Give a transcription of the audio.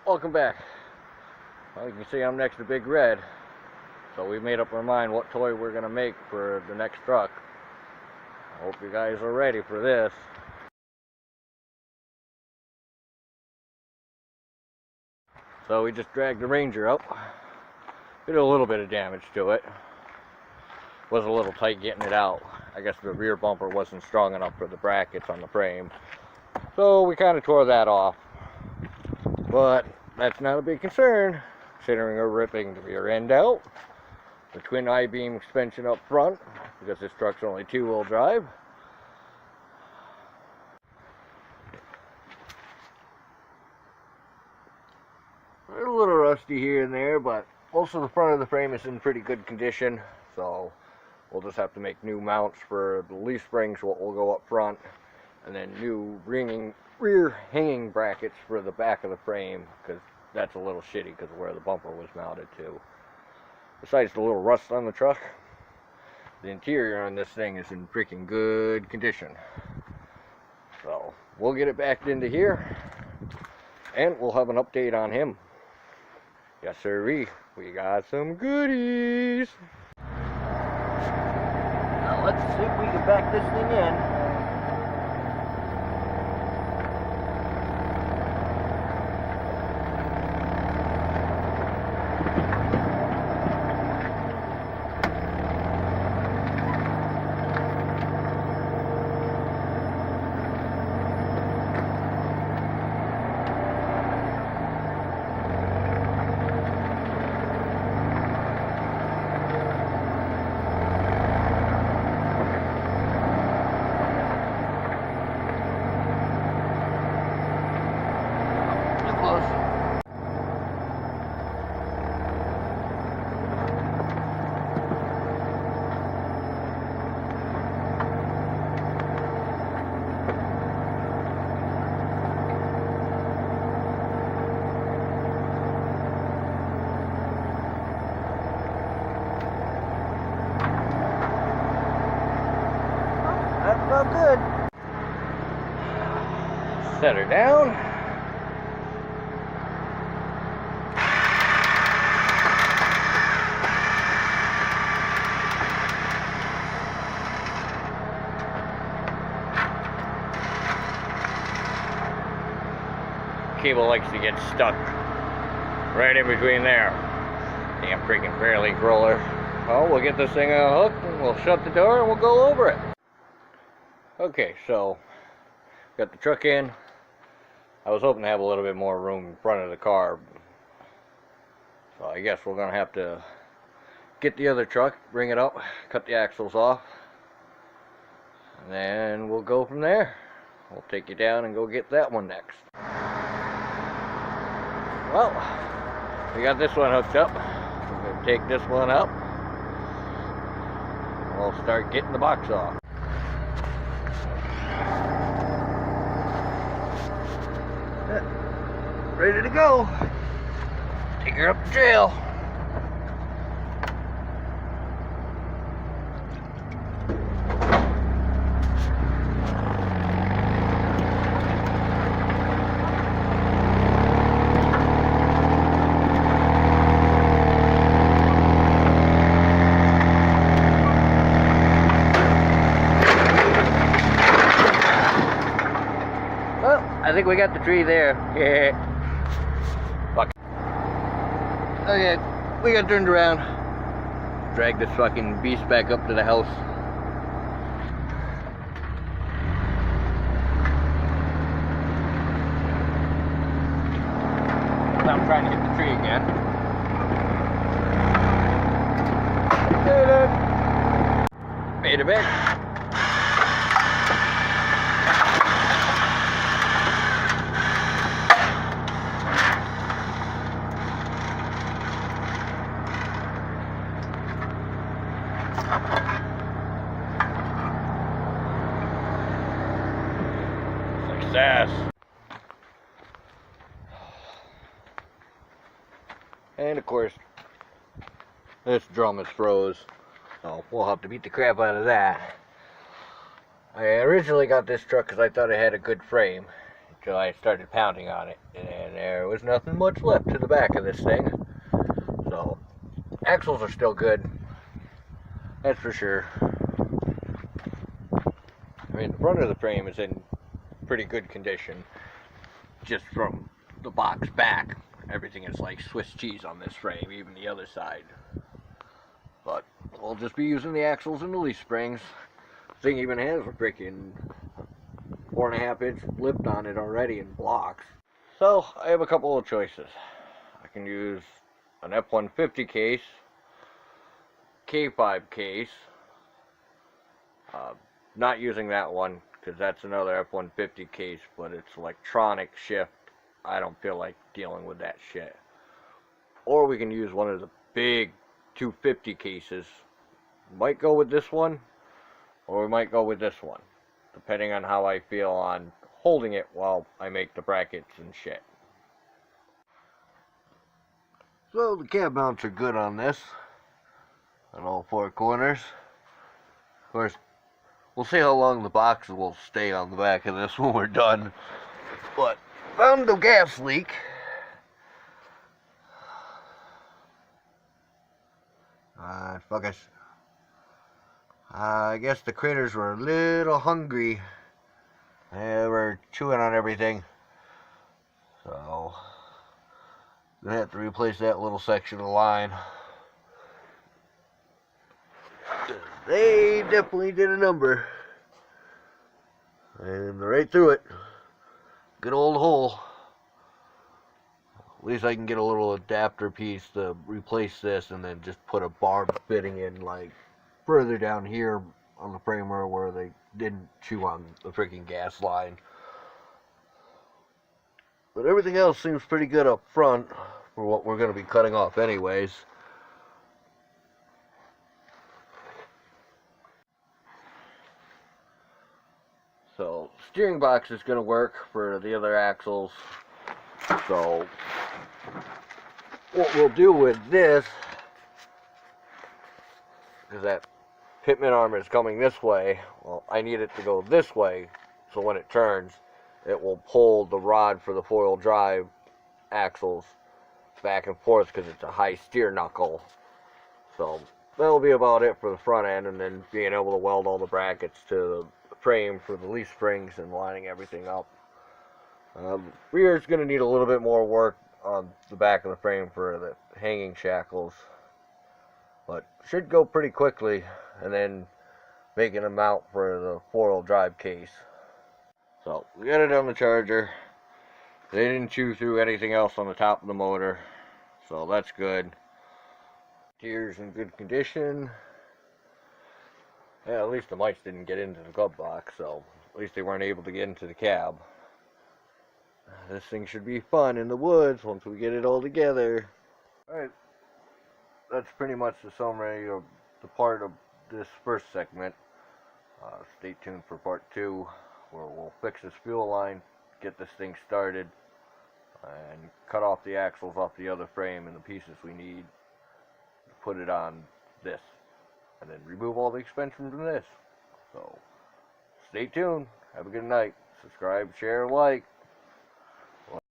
Welcome back. Well, you can see I'm next to Big Red. So we made up our mind what toy we're going to make for the next truck. I hope you guys are ready for this. So we just dragged the Ranger up. Did a little bit of damage to it. Was a little tight getting it out. I guess the rear bumper wasn't strong enough for the brackets on the frame. So we kind of tore that off. But that's not a big concern, considering we're ripping the rear end out. The twin I-beam suspension up front, because this truck's only two-wheel drive. A little rusty here and there, but most of the front of the frame is in pretty good condition, so we'll just have to make new mounts for the leaf springs, what will go up front, and then new rear hanging brackets for the back of the frame, because that's a little shitty because of where the bumper was mounted to. Besides the little rust on the truck, the interior on this thing is in freaking good condition. So we'll get it back into here, and we'll have an update on him. Yes sirree, we got some goodies. Now let's see if we can back this thing in. Good. Set her down. Cable likes to get stuck right in between there. Damn freaking fairlink roller. Well, we'll get this thing unhooked and we'll shut the door and we'll go over it. Okay, so got the truck in. I was hoping to have a little bit more room in front of the car, so I guess we're gonna have to get the other truck, bring it up, cut the axles off, and then we'll go from there. We'll take you down and go get that one next. Well, we got this one hooked up. We're gonna take this one up. We'll start getting the box off. Ready to go. Take her up the trail. Well, I think we got the tree there. Yeah. Okay, we got turned around. Drag this fucking beast back up to the house. Now I'm trying to hit the tree again. Made it back. Success. And of course, this drum is froze, so we'll have to beat the crap out of that. I originally got this truck because I thought it had a good frame until I started pounding on it, and there there was nothing much left to the back of this thing. So, axles are still good. That's for sure. I mean, the front of the frame is in pretty good condition. Just from the box back, everything is like Swiss cheese on this frame, even the other side. But we'll just be using the axles and the leaf springs. This thing even has a freaking 4.5-inch lift on it already in blocks. So I have a couple of choices. I can use an F-150 case, K5 case. Not using that one because that's another F-150 case, but it's electronic shift. I don't feel like dealing with that shit. Or we can use one of the big 250 cases. Might go with this one, or we might go with this one, depending on how I feel on holding it while I make the brackets and shit. So the cab mounts are good on this, on all four corners. Of course, we'll see how long the box will stay on the back of this when we're done. But found the gas leak. I guess the critters were a little hungry. They were chewing on everything. So, gonna have to replace that little section of line. They definitely did a number. And right through it. Good old hole. At least I can get a little adapter piece to replace this and then just put a barb fitting in like further down here on the framer where they didn't chew on the freaking gas line. But everything else seems pretty good up front for what we're going to be cutting off anyways. So, steering box is going to work for the other axles. So, what we'll do with this is that pitman arm is coming this way. Well, I need it to go this way, so when it turns, it will pull the rod for the four-wheel drive axles back and forth because it's a high steer knuckle. So, that'll be about it for the front end, and then being able to weld all the brackets to the frame for the leaf springs and lining everything up. Rear is going to need a little bit more work on the back of the frame for the hanging shackles, but should go pretty quickly, and then making a mount for the four-wheel drive case. So we got it on the charger. They didn't chew through anything else on the top of the motor, so that's good. Gears in good condition. Yeah, at least the mice didn't get into the glove box, so at least they weren't able to get into the cab. This thing should be fun in the woods once we get it all together. Alright, that's pretty much the summary of the part of this first segment. Stay tuned for part 2, where we'll fix this fuel line, get this thing started, and cut off the axles off the other frame and the pieces we need to put it on this, and then remove all the expansion from this. So, stay tuned. Have a good night. Subscribe, share, like.